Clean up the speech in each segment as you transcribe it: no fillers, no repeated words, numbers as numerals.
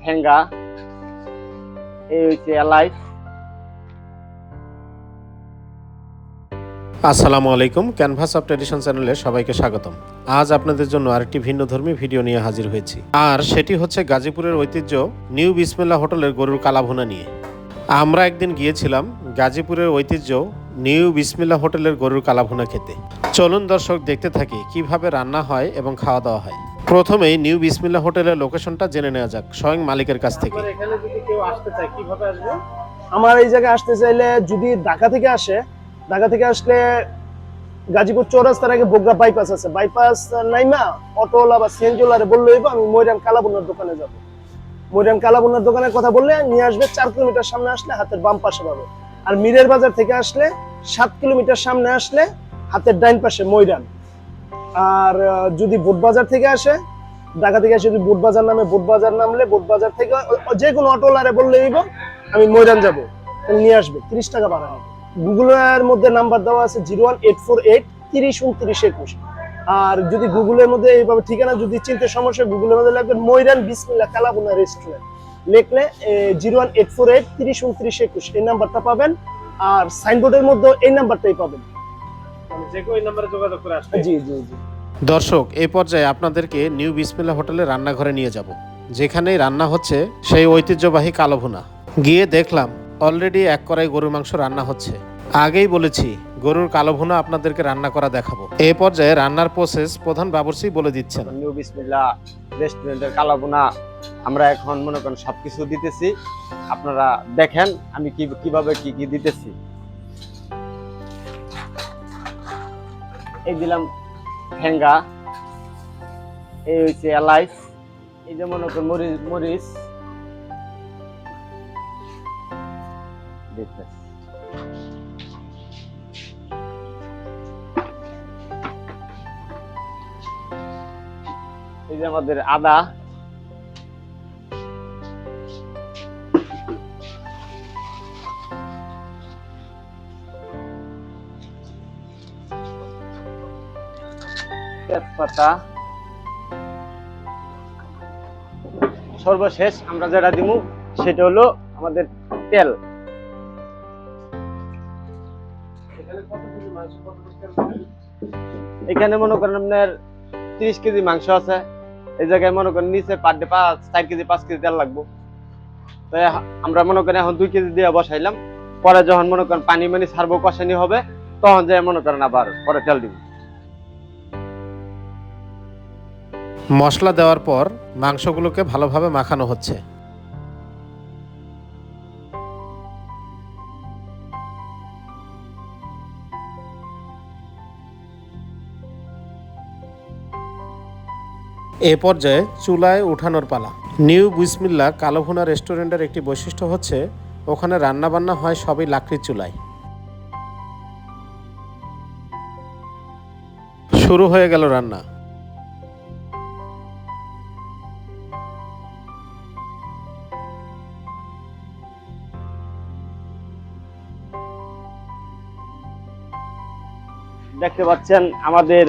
ঠেঙ্গা, এই হচ্ছে এলাইচ। আসসালামু আলাইকুম, ক্যানভাস অফ ট্র্যাডিশন চ্যানেলে সবাইকে স্বাগতম। আজ আপনাদের জন্য আরেকটি ভিন্নধর্মী ভিডিও নিয়ে হাজির হয়েছি, আর সেটি হচ্ছে গাজীপুরের ঐতিহ্য নিউ বিসমিল্লাহ হোটেলের গরুর কালাভুনা নিয়ে। আমরা একদিন গিয়েছিলাম গাজীপুরের ঐতিহ্য নিউ বিসমিল্লাহ হোটেলের গরুর কালাভুনা খেতে। চলুন দর্শক দেখতে থাকি কিভাবে রান্না হয় এবং খাওয়া দাওয়া হয়। প্রথমেই নিউ বিসমিল্লাহ হোটেলের লোকেশনটা জেনে নেওয়া যাক স্বয়ং মালিকের কাছ থেকে। এখানে যদি কেউ আসতে চায় কিভাবে আসবে? আমার এই জায়গায় আসতে চাইলে যদি ঢাকা থেকে আসে, ঢাকা থেকে আসলে গাজীপুর চৌরাস্তার আগে বগুড়া বাইপাস আছে, বাইপাস নাইমা অটোওয়ালা বা সিএনজিওয়ালারে বললে হইব আমি ময়রান কালাবুনার দোকানে যাব। ময়রান কালাবুনার দোকানের কথা বললে নিয়ে আসবে, 4 কিলোমিটার সামনে আসলে হাতের বাম পাশে পাবে। আর মিরের বাজার থেকে আসলে 7 কিলোমিটার সামনে আসলে হাতের ডাইন পাশে ময়রান। আর যদি বোটবাজার থেকে আসে, ঢাকা থেকে আসে যদি বোটবাজার নামে, বোটবাজার নামলে বোটবাজার থেকে যে কোনো অটোওয়ালারে বললে হইব আমি ময়রান যাব, নিয়ে আসবে, 30 টাকা ভাড়া নেবে। গুগলের মধ্যে নাম্বার দেওয়া আছে 01848 30 29 21। আর যদি গুগলের মধ্যে এইভাবে ঠিকানা যদি চিনতে সমস্যা, গুগলের মধ্যে লাগবে ময়রান বিসমিল্লাহ কালাভুনা রেস্টুরেন্ট লিখলে 01848 30 29 21 এই নাম্বারটা পাবেন। আর সাইনবোর্ডের মধ্যে এই নাম্বারটাই পাবেন, যে কোনো নাম্বারে যোগাযোগ করে আসবে। জি জি জি। দর্শক, এই পর্যায়ে আপনাদেরকে নিউ বিসমিল্লাহ হোটেলের রান্নাঘরে নিয়ে যাব, যেখানেই রান্না হচ্ছে সেই ঐতিহ্যবাহী কালোভুনা। গিয়ে দেখলাম অলরেডি 1 কড়াই গরুর মাংস রান্না হচ্ছে। আগেই বলেছি গরুর কালোভুনা আপনাদেরকে রান্না করা দেখাবো। এই পর্যায়ে রান্নার প্রসেস প্রধান বাবুর্চি বলে দিচ্ছেন। নিউ বিসমিল্লাহ রেস্টুরেন্টের কালাভুনা আমরা এখন মনে করেন সবকিছু দিতেছি, আপনারা দেখেন আমি কিভাবে কি দিতেছি। এই দিলাম ঠেঙ্গা, এই হচ্ছে এলাইচ, এই যে মনে করেন মরিচ দিতেছি। এই যে আমাদের আদা, তেজপাতা, সর্বশেষ আমরা যেটা দিব সেটা হলো আমাদের তেল। এখানে মনে করেন আপনার 30 কেজি মাংস আছে, এই জায়গায় মনে করেন নিচে পার ডে 4 কেজি 5 কেজি তেল লাগবো। তাই আমরা মনে করেন এখন 2 কেজি দিয়ে বসাইলাম, পরে যখন মনে করেন পানি ছাড়বো, কষানি হবে, তখন যে মনে করেন আবার পরে তেল দিব। মশলা দেওয়ার পর মাংসগুলোকে ভালোভাবে মাখানো হচ্ছে। এ পর্যায়ে চুলায় উঠানোর পালা। নিউ বিসমিল্লাহ কালোভুনা রেস্টুরেন্টের একটি বৈশিষ্ট্য হচ্ছে ওখানে রান্নাবান্না হয় সবই লাকড়ির চুলায়। শুরু হয়ে গেল রান্না। দেখতে পাচ্ছেন আমাদের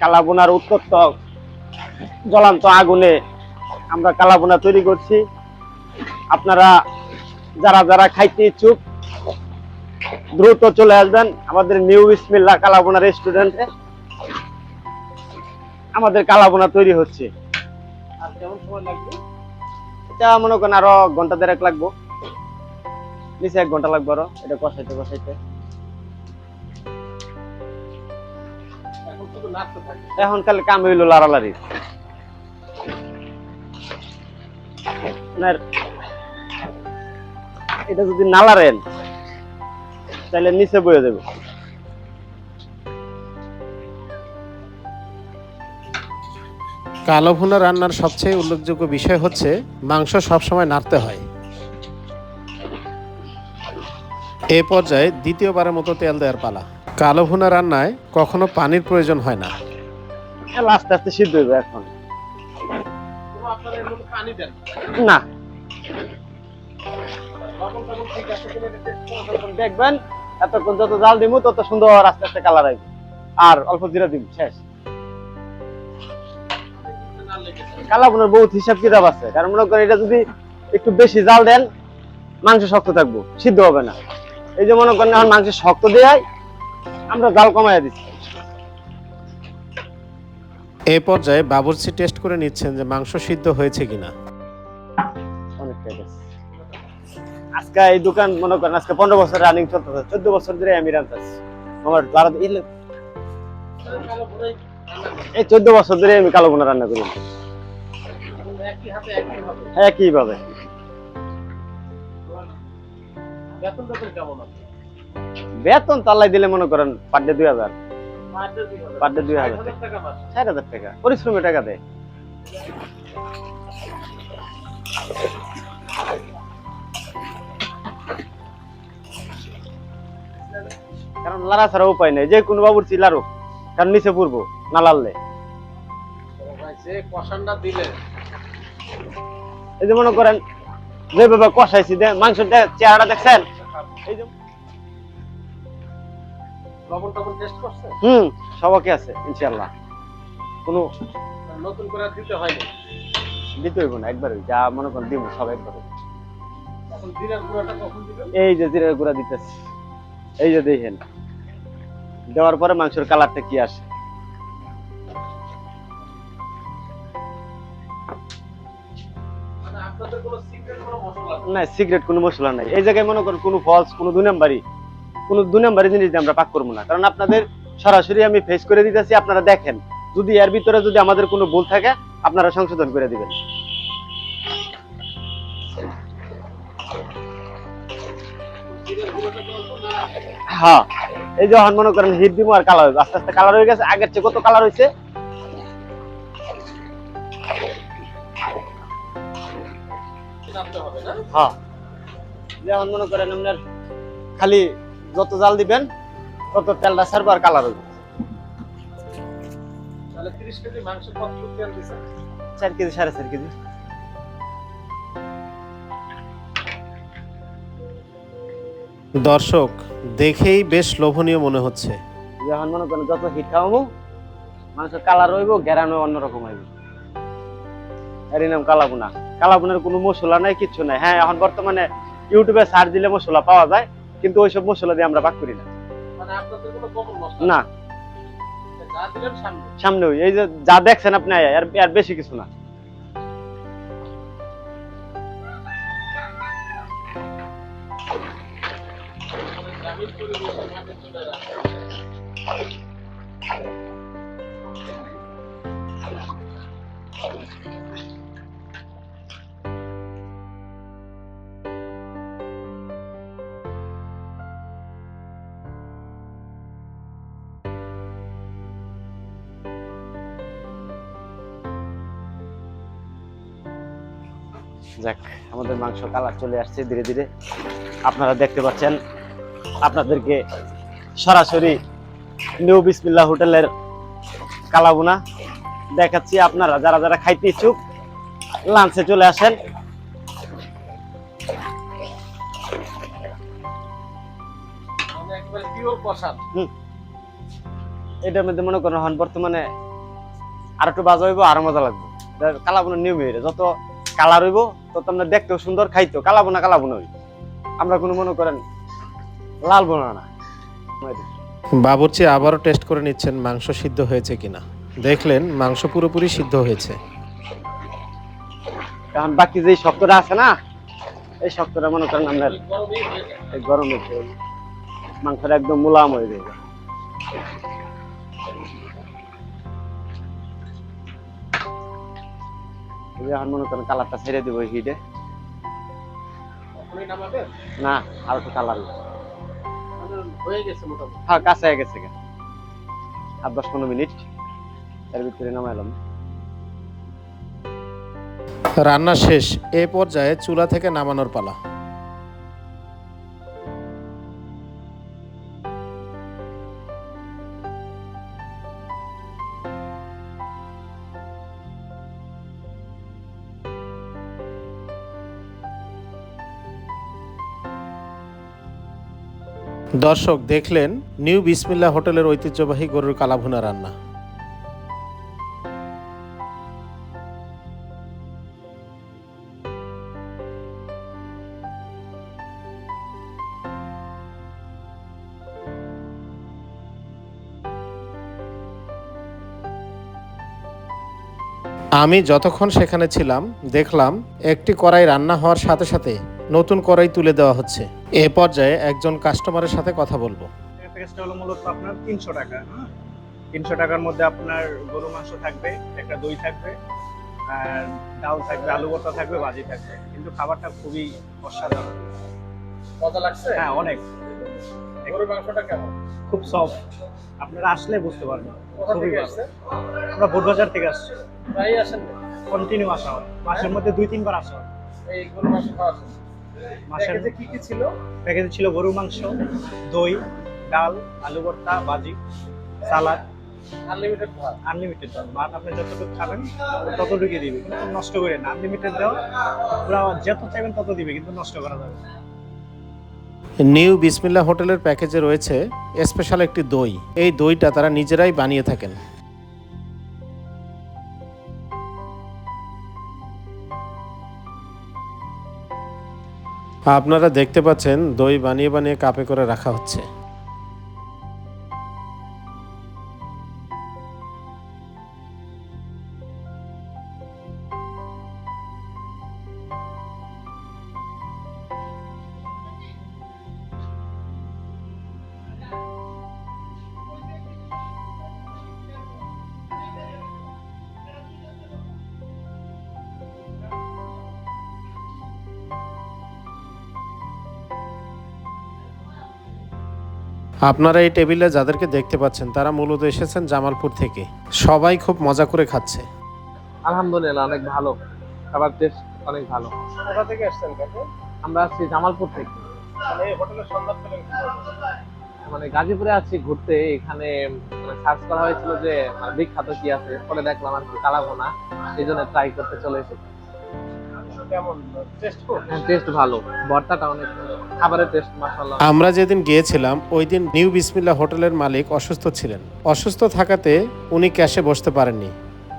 কালাভুনার উত্তপ্ত জ্বলন্ত আগুনে আমরা কালাভুনা তৈরি করছি। আপনারা যারা যারা খাইতে ইচ্ছুক দ্রুত চলে আসবেন আমাদের নিউ বিসমিল্লাহ কালাভুনা রেস্টুরেন্টে। আমাদের কালাভুনা তৈরি হচ্ছে। আর কেমন সময় লাগবে? এটা মনে করেন আরো ঘন্টা 1.5 লাগবো, নিচে 1 ঘন্টা লাগবে আরো এটা কষাইতে। এখন খালি কাম হইলো লাড়ালাড়ি। এটা যদি না লাড়েন তাহলে নিচে বয়ে যাবে। কালোভুনা রান্নার সবচেয়ে উল্লেখযোগ্য বিষয় হচ্ছে মাংস সবসময় নাড়তে হয়। এ পর্যায়ে দ্বিতীয়বারের মতো তেল দেওয়ার পালা। কালোভুনা রান্নায় কখনো পানির প্রয়োজন হয় না। আস্তে আস্তে সিদ্ধ হইবে। এখন না দেখবেন এতক্ষণ যত জাল দিব তত সুন্দর আস্তে আস্তে কালার আসবে। আর অল্প জিরা দিব, শেষ। কালাভুনার বহুত হিসাব কিতাব আছে, কারণ মনে করেন এটা যদি একটু বেশি জাল দেন, মাংস শক্ত থাকবো, সিদ্ধ হবে না। এই যে মনে করেন এখন মাংস শক্ত দেয়, আমরা জাল কমাইয়া দিচ্ছি। এই পর্যায়ে বাবুর্চি টেস্ট করে নিচ্ছেন যে মাংস সিদ্ধ হয়েছে কিনা। অনেকটা গেছে। আজকে এই দোকান মনে করেন আজকে 15 বছর রানিং চলতেছে, 14 বছর ধরে আমি রান্তাছি। আমার যারা এই 14 বছর ধরে আমি কালো বোনা রান্না করি। হ্যাঁ, একইভাবে। বেতন তাল্লাই দিলে মনে করেন পার ডে 2000, পার ডে 2000, 4000 টাকা পরিশ্রমে টাকা দেয়। কারণ লাড়া ছাড়া উপায় নেই, যে কোনো বাবুর্চি লাড়ুক, কারণ নিচে পড়বো না লাড়লে। এই যে মনে করেন যেভাবে কষাইছি, মাংসের চেহারা দেখছেন, এই যে সবাইকে আছে ইনশাআল্লাহ, কোনো নতুন করে দিতে হয়নি, দিতে হইব না, একবারে যা মনে করেন দিব সব একবারে। এই যে জিরার গুঁড়া দিতেছি, এই যে দেখেন, দেওয়ার পরে মাংসের কালারটা কি আসে। না, সিক্রেট কোনো মশলা নাই এই জায়গায়। মনে করেন কোনো ফলস, কোনো দুই নাম্বারি জিনিস দিয়ে আমরা পাক করবো না, কারণ আপনাদের সরাসরি আমি ফেস করে দিতেছি। আপনারা দেখেন, যদি এর ভিতরে যদি আমাদের কোনো ভুল থাকে আপনারা সংশোধন করে দিবেন। হ্যাঁ, এই যে মনে করেন হিট দিব আর কালার হইবে, আস্তে আস্তে কালার হয়ে গেছে। আগের চেয়ে কত কালার হয়েছে, হ্যাঁ। যেমন মনে করেন আপনার খালি যত জাল দিবেন তত তেলটা ছাড়বে আর কালার হইবে। 30 কেজি মাংস কত তেল দিছেন? 4 কেজি, 4.5 কেজি। দর্শক দেখেই বেশ লোভনীয় মনে হচ্ছে। যখন মনে করেন যত হিট খাওয়াবো মাংস কালার হইব, ঘেরানো অন্যরকম হইব। এর নাম কালাবুনা। কালাবুনার কোনো মশলা নাই, কিচ্ছু নাই। হ্যাঁ, এখন বর্তমানে ইউটিউবে সার্চ দিলে মশলা পাওয়া যায়, কিন্তু ওইসব মশলা দিয়ে আমরা পাক করি না। না, সামনে ওই এই যে যা দেখছেন আপনি, আর বেশি কিছু না। যাক, আমাদের মাংস কালার চলে আসছে ধীরে ধীরে, আপনারা দেখতে পাচ্ছেন। আপনাদেরকে সরাসরি নিউ বিসমিল্লাহ হোটেলের কালাবুনা দেখাচ্ছি। আপনারা যারা যারা খাইতে ইচ্ছুক লাঞ্চে চলে আসেন। এটার মধ্যে মনে করেন হন বর্তমানে আর একটু বাজা হইব, আরো মজা লাগবে। কালাবুনা নিয়ম হয়ে যত কালার হইব তত আমরা দেখতেও সুন্দর, খাইতো কালাবুনা হইব। আমরা কোনো মনে করেন লাল বোনা না। বাবুর্চি আবারও টেস্ট করে নিচ্ছেন মাংস সিদ্ধ হয়েছে কিনা। দেখলেন মাংস পুরোপুরি সিদ্ধ হয়েছে। এখন বাকি যে শক্তটা আছে না, এই শক্তটা মনে করেন আপনার গরমে মাংসটা একদম মুলায়ম হয়ে যাবে। এখন মনে করেন কালারটা ছেড়ে দিব হিটে। না, আর একটু কালার হয়ে গেছে মোটামুটি। হ্যাঁ, কাছে হয়ে গেছে, 8-10-15 মিনিট এর ভিতরে নামাইলাম। রান্না শেষ। এ পর্যায়ে চুলা থেকে নামানোর পালা। দর্শক দেখলেন নিউ বিসমিল্লাহ হোটেলের ঐতিহ্যবাহী গরুর কালাভুনা রান্না। আমি যতক্ষণ সেখানে ছিলাম দেখলাম একটি কড়াই রান্না হওয়ার সাথে সাথে নতুন কড়াই তুলে দেওয়া হচ্ছে। এ পর্যায়ে একজন কাস্টমারের সাথে কথা বলবো। প্যাকেজটা হলো মূলত আপনার 300 টাকা। 300 টাকার মধ্যে আপনার গরু মাংস থাকবে, একটা দই থাকবে, আর ডাল থাকবে, আলু ভর্তা থাকবে, ভাজি থাকবে। কিন্তু খাবারটা খুবই অসাধারণ। মজা লাগছে? হ্যাঁ, অনেক। গরুর মাংসটা কেমন? খুব সফট। আপনারা আসলে বুঝতে পারবেন। কোথা খুবই থেকে ভালো। আসছে? আমরা বোটবাজার থেকে আসছি। প্রায়ই আসেন না? কন্টিনিউ আসা হয়। মাসের মধ্যে 2-3 বার আসা হয়। এই গরুর মাংস খাওয়া আছে? মাসের প্যাকেজে কি কি ছিল? প্যাকেজে ছিল গরু মাংস, দই, ডাল, আলু ভর্তা, ভাজি, সালাদ, আনলিমিটেড ভাত। আনলিমিটেড ভাত। আপনি যতটুকু খাবেন ততটুকুই দিবে, কিন্তু নষ্ট করে না। আনলিমিটেড দেওয়া, পুরো যত চাইবেন তত দিবে, কিন্তু নষ্ট করা যাবে না। নিউ বিসমিল্লাহ হোটেলের প্যাকেজে রয়েছে স্পেশাল একটি দই। এই দইটা তারা নিজেরাই বানিয়ে থাকেন। আপনারা দেখতে পাচ্ছেন দই বানিয়ে বানিয়ে কাপে করে রাখা হচ্ছে। আপনারা এই টেবিলে যাদেরকে দেখতে পাচ্ছেন তারা মূলত এসেছেন জামালপুর থেকে। সবাই খুব মজা করে খাচ্ছে। আলহামদুলিল্লাহ, অনেক ভালো খাবার, টেস্ট অনেক ভালো। কোথা থেকে আসছেন কাকু? আমরা আসছি জামালপুর থেকে, মানে এই হোটেলের সন্ধান পেলেন কিভাবে? মানে গাজীপুরে আছি ঘুরতে। এখানে সার্চ করা হয়েছিল যে বিখ্যাত কি আছে, পরে দেখলাম আর কি কালাভুনা, এই জন্য ট্রাই করতে চলে এসেছি। কেমন টেস্ট? টেস্ট ভালো, ভর্তাটা অনেক, খাবারের টেস্ট মাশাআল্লাহ। আমরা যেদিন গিয়েছিলাম ওই দিন নিউ বিসমিল্লাহ হোটেলের মালিক অসুস্থ ছিলেন। অসুস্থ থাকাতে উনি ক্যাশে বসতে পারেননি।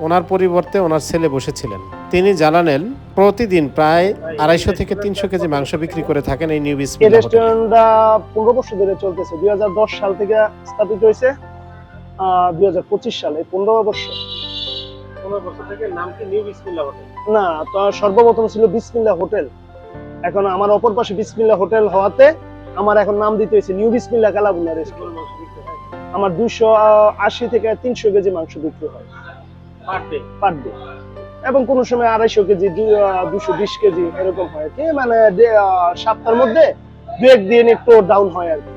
ওনার পরিবর্তে ওনার ছেলে বসেছিলেন। তিনি জানালেন প্রতিদিন প্রায় 250 থেকে 300 কেজি মাংস বিক্রি করে থাকেন এই নিউ এই বিসমিল্লাহ হোটেলে। রেস্টুরেন্টটা 15 বছর ধরে চলতেছে। 2010 সাল থেকে স্থাপিত হয়েছে, 2025 সালে 15 বছর। 15 বছর থেকে নাম কি নিউ বিসমিল্লাহ হোটেল? না, তো সর্বপ্রথম ছিল বিসমিল্লাহ হোটেল। এখন আমার অপর পাশে বিসমিল্লাহ হোটেল হওয়াতে আমার এখন নাম দিতে হয়েছে নিউ বিসমিল্লাহ কালাভুনা রেস্টুরেন্ট। গরুর মাংস বিক্রি হয় আমার 280 থেকে 300 কেজি মাংস বিক্রি হয় পার ডে। পার ডে, এবং কোন সময় 250 কেজি, 220 কেজি এরকম হয় কি, মানে সপ্তাহের মধ্যে 2-1 দিন একটু ডাউন হয় আর কি।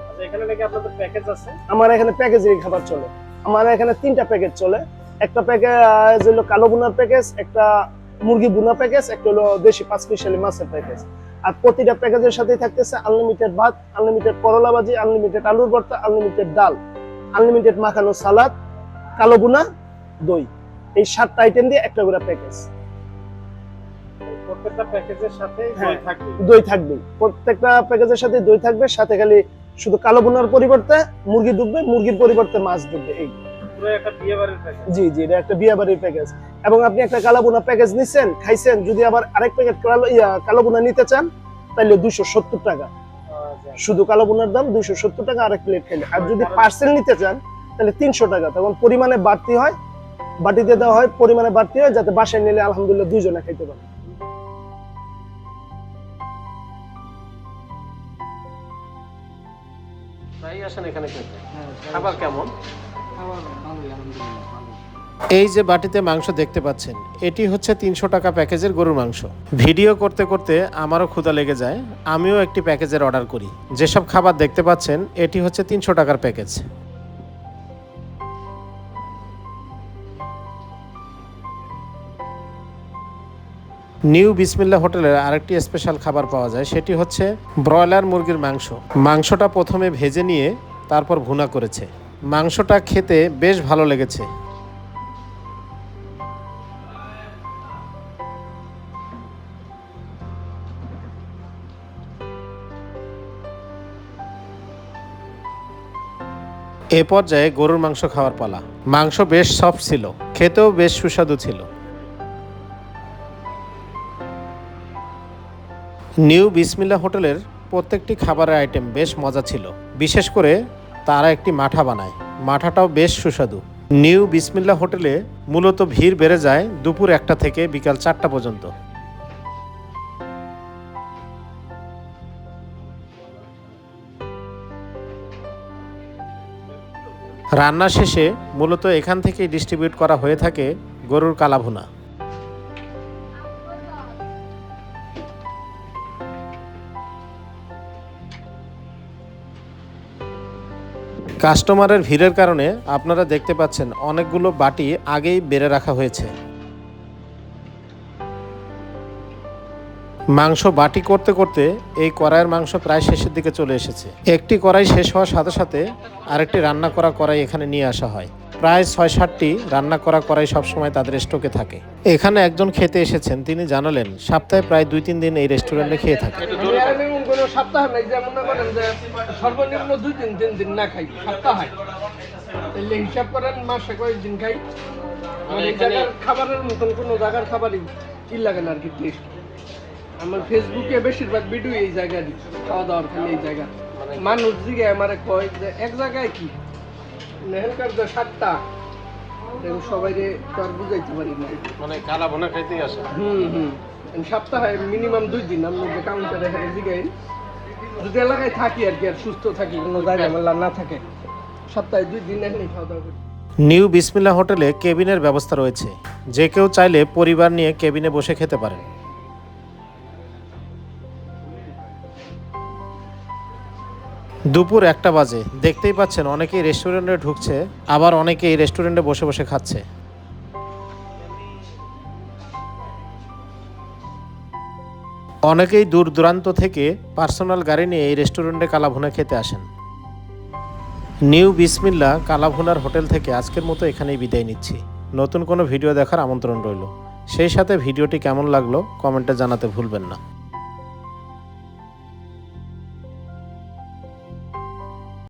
আচ্ছা, এখানে নাকি আপনাদের প্যাকেজ আছে? আমার এখানে প্যাকেজের খাবার চলে। আমার এখানে 3টা প্যাকেজ চলে। একটা প্যাকেজ হলো কালো বুনার প্যাকেজ, একটা মুরগি বুনা প্যাকেজ, একটা হলো দেশি 5 মিশালি মাছের প্যাকেজ। আর প্রতিটা প্যাকেজের সাথে থাকতেছে আনলিমিটেড ভাত, আনলিমিটেড করলা ভাজি, আনলিমিটেড আলুর ভর্তা, আনলিমিটেড ডাল, আনলিমিটেড মাখানো সালাদ, কালো বুনা, দই। এই 7টা আইটেম দিয়ে একটা করে প্যাকেজ। প্রত্যেকটা প্যাকেজের সাথে হ্যাঁ। দই থাকবে। দই থাকবে, প্রত্যেকটা প্যাকেজের সাথে দই থাকবে। সাথে খালি শুধু কালো বুনার পরিবর্তে মুরগি ঢুকবে, মুরগির পরিবর্তে মাছ ঢুকবে। এই পুরো একটা বিয়ে বাড়ির প্যাকেজ। জি জি, এটা একটা বিয়ে বাড়ির প্যাকেজ। এবং আপনি একটা কালাবুনা প্যাকেজ নিছেন, খাইছেন, যদি আবার আরেক প্যাকেট কালাবুনা নিতে চান তাহলে 270 টাকা। শুধু কালাবুনার দাম 270 টাকা আরেক প্লেট খাইলে। আর যদি পার্সেল নিতে চান তাহলে 300 টাকা। তখন পরিমাণে বাড়তি হয়, বাটিতে দেওয়া হয়, পরিমাণে বাড়তি হয়, যাতে বাসায় নিলে আলহামদুলিল্লাহ 2 জনে খাইতে পারে। তাই আসেন এখানে খেতে। খাবার কেমন? এই যে বাটিতে মাংস দেখতে পাচ্ছেন, এটি হচ্ছে 300 টাকা প্যাকেজের গরুর মাংস। ভিডিও করতে করতে আমারও ক্ষুধা লেগে যায়, আমিও একটি প্যাকেজের অর্ডার করি। যেসব খাবার দেখতে পাচ্ছেন এটি হচ্ছে 300 টাকার প্যাকেজ। নিউ বিসমিল্লাহ হোটেলের আরেকটি স্পেশাল খাবার পাওয়া যায়, সেটি হচ্ছে ব্রয়লার মুরগির মাংস। মাংসটা প্রথমে ভেজে নিয়ে তারপর ভুনা করেছে। মাংসটা খেতে বেশ ভালো লেগেছে। এ পর্যায়ে গরুর মাংস খাওয়ার পালা। মাংস বেশ সফট ছিল, খেতেও বেশ সুস্বাদু ছিল। নিউ বিসমিল্লাহ হোটেলের প্রত্যেকটি খাবারের আইটেম বেশ মজা ছিল। বিশেষ করে তারা একটি মাঠা বানায়, মাঠাটাও বেশ সুস্বাদু। নিউ বিসমিল্লা হোটেলে মূলত ভিড় বেড়ে যায় দুপুর 1টা থেকে বিকাল 4টা পর্যন্ত। রান্না শেষে মূলত এখান থেকেই ডিস্ট্রিবিউট করা হয়ে থাকে গরুর কালাভুনা। কাস্টমারের ভিড়ের কারণে আপনারা দেখতে পাচ্ছেন অনেকগুলো বাটি আগেই বেড়ে রাখা হয়েছে। মাংস বাটি করতে করতে এই কড়াইয়ের মাংস প্রায় শেষের দিকে চলে এসেছে। একটি কড়াই শেষ হওয়ার সাথে সাথে আরেকটি রান্না করা কড়াই এখানে নিয়ে আসা হয়। প্রায় 6-7টি রান্না করা কড়াই সবসময় তাদের স্টকে থাকে। এখানে একজন খেতে এসেছেন, তিনি জানালেন সপ্তাহে প্রায় 2-3 দিন এই রেস্টুরেন্টে খেয়ে থাকে। কোনো সপ্তাহ নাই, যে মনে করেন যে সর্বনিম্ন 2-3 দিন না খাই, সপ্তাহে তাহলে হিসাব করেন মাসে কয়েকদিন খাই। মানে এই জায়গার খাবারের মতন কোনো জায়গার খাবারই কি লাগে না আর কি টেস্ট। আমার ফেসবুকে বেশিরভাগ ভিডিও এই জায়গায় খাওয়া দাওয়ার, খালি এই জায়গা মানুষ দিকে আমার কয় যে এক জায়গায় কি এখানকার যে 7টা সবাই আর বুঝাইতে পারি না। মানে কালাভুনা খাইতেই আসে। সপ্তাহে মিনিমাম 2 দিন আমি কাউন্টারে এখানে জিগাই, যদি এলাকায় থাকি আর কি, আর সুস্থ থাকি, কোনো জায়গায় মেলা না থাকে, সপ্তাহে 2 দিন এখানে খাওয়া দাওয়া করি। নিউ বিসমিল্লা হোটেলে কেবিনের ব্যবস্থা রয়েছে, যে কেউ চাইলে পরিবার নিয়ে কেবিনে বসে খেতে পারেন। দুপুর 1টা বাজে, দেখতেই পাচ্ছেন অনেকেই রেস্টুরেন্টে ঢুকছে, আবার অনেকেই রেস্টুরেন্টে বসে বসে খাচ্ছে। অনেকেই দূর দূরান্ত থেকে পার্সোনাল গাড়ি নিয়ে এই রেস্টুরেন্টে কালাভুনা খেতে আসেন। নিউ বিসমিল্লা কালাভুনার হোটেল থেকে আজকের মতো এখানেই বিদায় নিচ্ছি। নতুন কোনো ভিডিও দেখার আমন্ত্রণ রইল। সেই সাথে ভিডিওটি কেমন লাগলো কমেন্টে জানাতে ভুলবেন না।